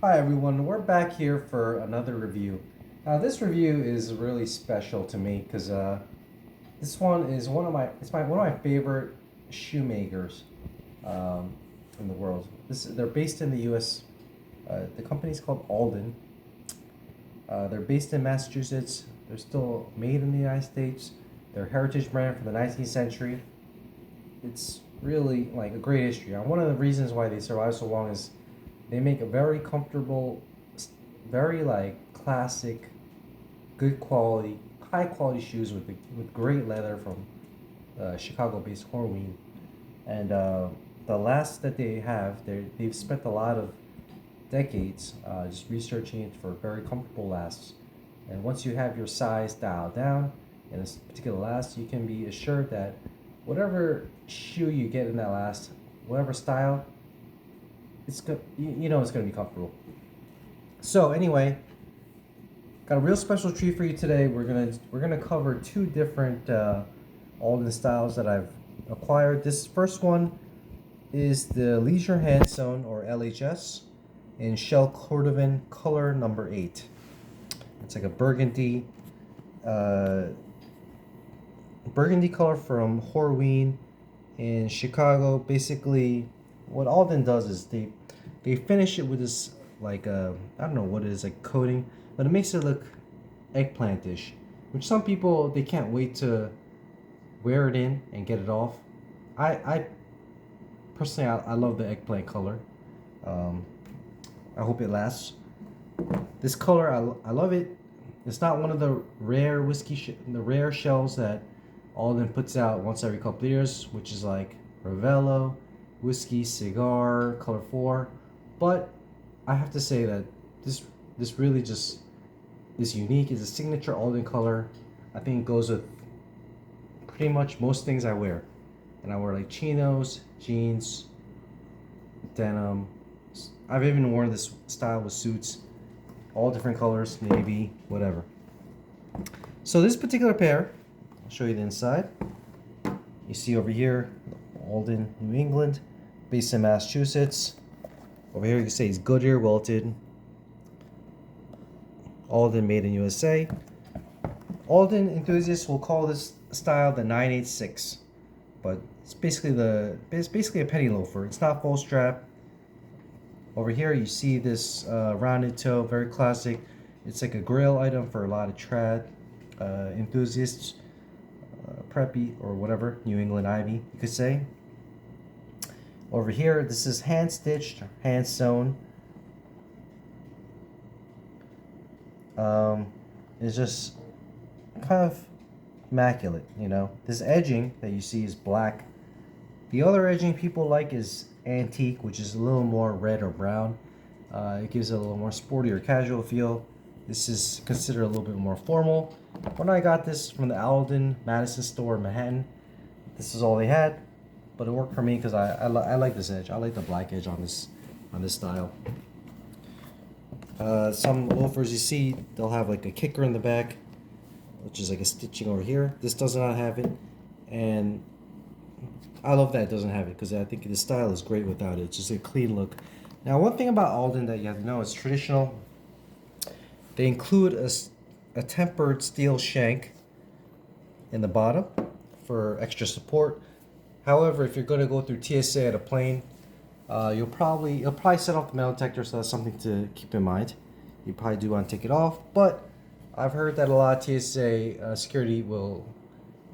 Hi everyone, we're back here for another review. Now this review is really special to me because this one is one of my favorite shoemakers in the world. They're based in the U.S. The company's called Alden. They're based in Massachusetts. They're still made in the United States. They're a heritage brand from the 19th century. It's really like a great history. And one of the reasons why they survive so long is they make a very comfortable, very like classic, good quality, high quality shoes with great leather from Chicago-based Cordovan. And the last that they have, they've spent a lot of decades just researching it for very comfortable lasts. And once you have your size dialed down in a particular last, you can be assured that whatever shoe you get in that last, whatever style, it's good. You know it's gonna be comfortable. So anyway, got a real special treat for you today. We're gonna cover two different Alden styles that I've acquired. This first one is the Leisure Handsewn or LHS in Shell Cordovan color number 8. It's like a burgundy color from Horween in Chicago. Basically, what Alden does is they finish it with this like I don't know what it is, like coating, but it makes it look eggplantish, which some people they can't wait to wear it in and get it off. I personally I love the eggplant color. I hope it lasts. This color I love it. It's not one of the rare the rare shells that Alden puts out once every couple of years, which is like Ravello, Whiskey, Cigar, Color 4. But I have to say that this really just is unique. It's a signature Alden color. I think it goes with pretty much most things I wear. And I wear like chinos, jeans, denim. I've even worn this style with suits, all different colors, navy, whatever. So this particular pair, I'll show you the inside. You see over here, Alden, New England, based in Massachusetts. Over here you can say it's Goodyear welted. Alden made in USA. Alden enthusiasts will call this style the 986, but it's basically a penny loafer. It's not full strap. Over here you see this rounded toe, very classic. It's like a grail item for a lot of trad enthusiasts, preppy or whatever, New England Ivy you could say. Over here, this is hand stitched, hand sewn. It's just kind of immaculate, you know. This edging that you see is black. The other edging people like is antique, which is a little more red or brown. It gives it a little more sporty or casual feel. This is considered a little bit more formal. When I got this from the Alden Madison store in Manhattan, this is all they had, but it worked for me because I like this edge. I like the black edge on this style. Some loafers you see, they'll have like a kicker in the back, which is like a stitching over here. This does not have it, and I love that it doesn't have it because I think the style is great without it. It's just a clean look. Now, one thing about Alden that you have to know is traditional. They include a tempered steel shank in the bottom for extra support. However, if you're going to go through TSA at a plane, you'll probably set off the metal detector, so that's something to keep in mind. You probably do want to take it off, but I've heard that a lot of TSA security will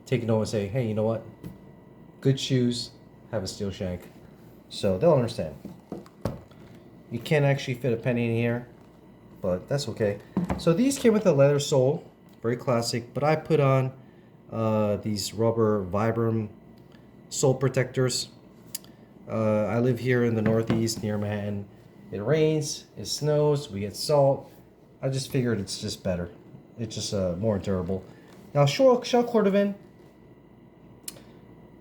take note and say, hey, you know what? Good shoes have a steel shank, so they'll understand. You can't actually fit a penny in here, but that's okay. So these came with a leather sole, very classic, but I put on these rubber Vibram sole protectors. I live here in the Northeast near Manhattan. It rains, it snows, we get salt. I just figured it's just better. It's just more durable. Now Shell Cordovan,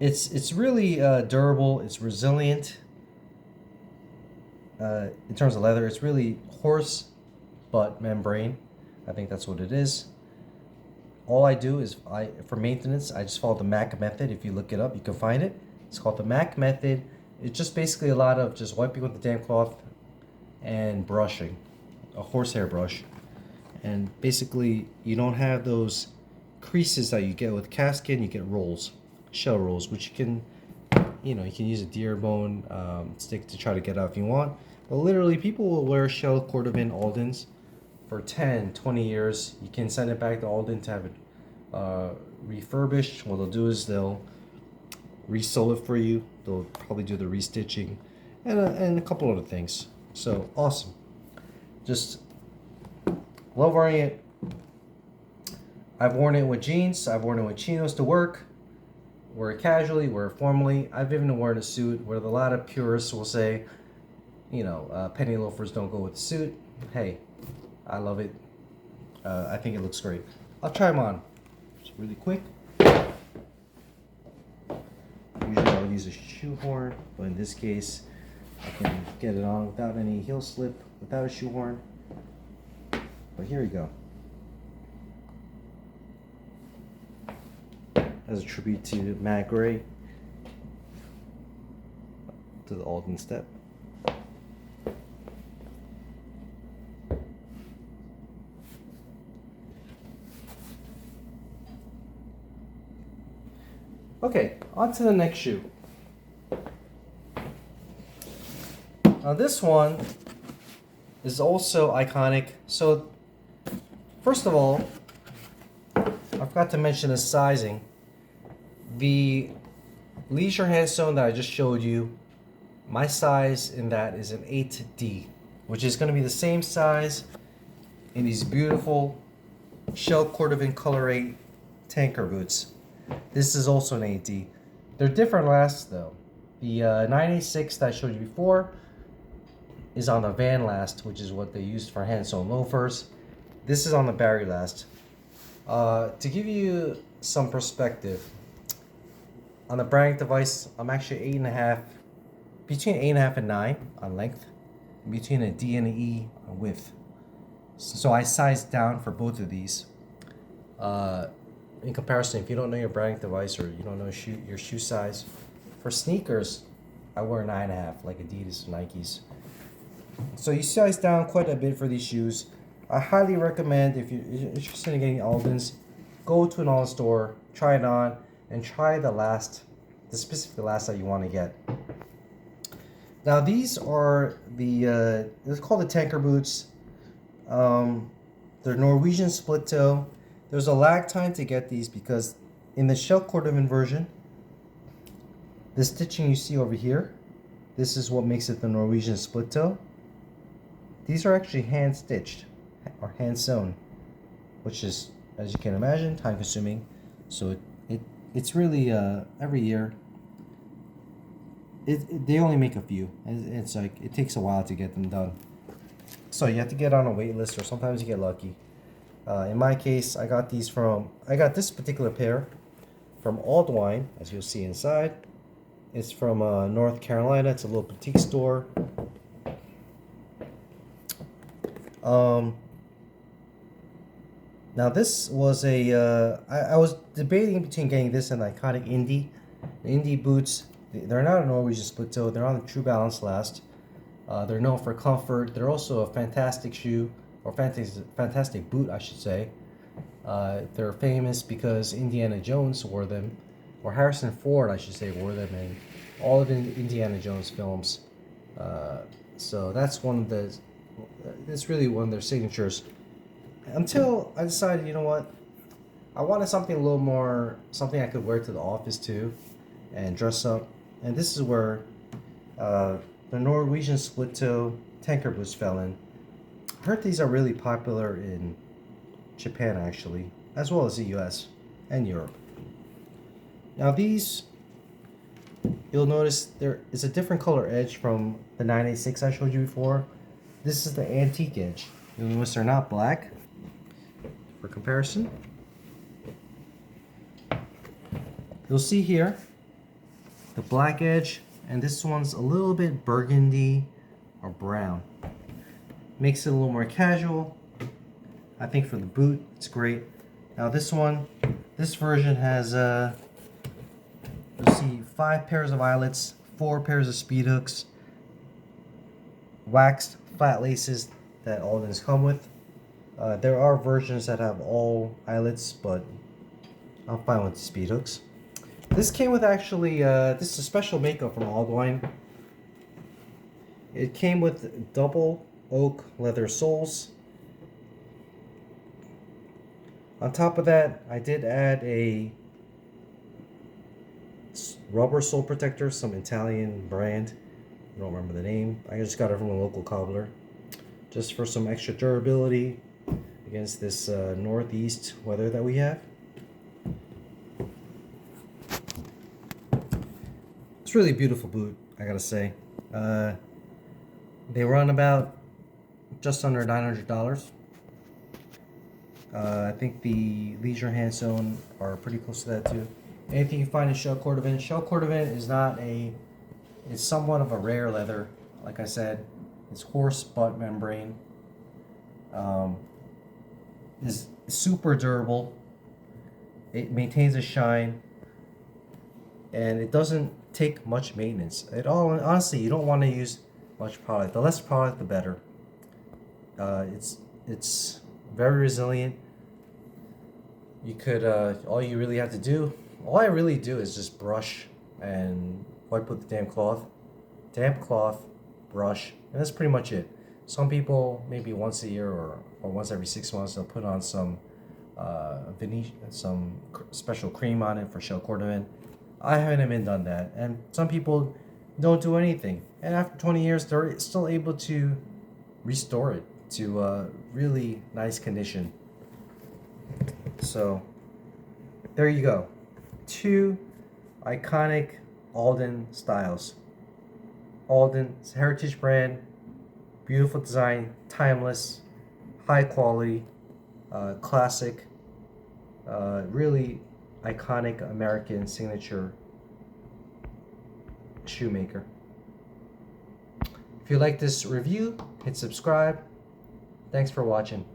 it's really durable. It's resilient. In terms of leather, it's really horse butt membrane. I think that's what it is. All I do is for maintenance, I just follow the MAC method. If you look it up, you can find it. It's called the MAC method. It's just basically a lot of just wiping with the damp cloth and brushing, a horsehair brush. And basically you don't have those creases that you get with calfskin. You get rolls, shell rolls, which you can, you can use a deer bone stick to try to get out if you want. But literally people will wear shell Cordovan Aldens for 10, 20 years. You can send it back to Alden to have it refurbished. What they'll do is they'll resew it for you. They'll probably do the restitching and a couple other things. So awesome. Just love wearing it. I've worn it with jeans. I've worn it with chinos to work. Wear it casually, wear it formally. I've even worn a suit where a lot of purists will say, penny loafers don't go with the suit. Hey, I love it. I think it looks great. I'll try them on. Just really quick. Usually I would use a shoehorn, but in this case, I can get it on without any heel slip, without a shoehorn. But here we go. As a tribute to Matt Gray, to the Alden step. Okay, on to the next shoe. Now this one is also iconic. So first of all, I forgot to mention the sizing. The leisure handsewn that I just showed you, my size in that is an 8D, which is going to be the same size in these beautiful shell Cordovan Color 8 tanker boots. This is also an 8D. They're different lasts though. The 986 that I showed you before is on the van last, which is what they used for Handsewn loafers. This is on the Barry last. To give you some perspective, on the branding device, I'm actually 8.5, between 8.5 and 9 on length, between a D and an E on width. So I sized down for both of these. In comparison, if you don't know your branding device or you don't know your shoe size, for sneakers, I wear 9.5, like Adidas, Nikes. So you size down quite a bit for these shoes. I highly recommend, if you're interested in getting Aldens, go to an Alden store, try it on, and try the specific last that you want to get. Now these are they're called the tanker boots. They're Norwegian split toe. There's a lag time to get these because in the shell Cordovan version, the stitching you see over here, this is what makes it the Norwegian split toe. These are actually hand stitched or hand sewn, which is, as you can imagine, time consuming. So it's really every year. They only make a few. It's like it takes a while to get them done. So you have to get on a wait list, or sometimes you get lucky. In my case, I got this particular pair from Alden, as you'll see inside. It's from North Carolina. It's a little boutique store. Now this was I was debating between getting this and the iconic Indy boots. They're not a Norwegian split toe. They're on the True Balance last. They're known for comfort. They're also a fantastic shoe, or fantastic boot, I should say. They're famous because Indiana Jones wore them, or Harrison Ford, I should say, wore them in all of the Indiana Jones films. So that's it's really one of their signatures. Until I decided, you know what, I wanted something a little more, something I could wear to the office too, and dress up. And this is where the Norwegian split toe tanker boots fell in. I heard these are really popular in Japan actually, as well as the US and Europe. Now these, you'll notice there is a different color edge from the 986 I showed you before. This is the antique edge. You'll notice they're not black. For comparison, you'll see here the black edge, and this one's a little bit burgundy or brown. Makes it a little more casual. I think for the boot, it's great. Now this version has you'll see 5 pairs of eyelets, 4 pairs of speed hooks, waxed flat laces that Aldens come with. There are versions that have all eyelets, but I'm fine with the speed hooks. This came with actually, this is a special makeup from Alden. It came with double oak leather soles. On top of that, I did add a rubber sole protector, some Italian brand. I don't remember the name. I just got it from a local cobbler. Just for some extra durability against this northeast weather that we have. It's really a beautiful boot, I gotta say. They run about just under $900. I think the Leisure Handsewn are pretty close to that too. Anything you find in shell Cordovan. Shell Cordovan is not a, it's somewhat of a rare leather. Like I said, it's horse butt membrane. Is super durable. It maintains a shine, and it doesn't take much maintenance. Honestly, you don't want to use much product. The less product, the better. It's very resilient. You could all I really do is just brush and wipe with the damp cloth, brush, and that's pretty much it. Some people maybe once a year or once every 6 months they'll put on some special cream on it for shell Cordovan. I haven't even done that, and some people don't do anything, and after 20 years they're still able to restore it to really nice condition. So there you go, 2 iconic Alden styles. Alden's heritage brand, beautiful design, timeless, high quality, classic, really iconic American signature shoemaker. If you like this review, hit subscribe. Thanks for watching.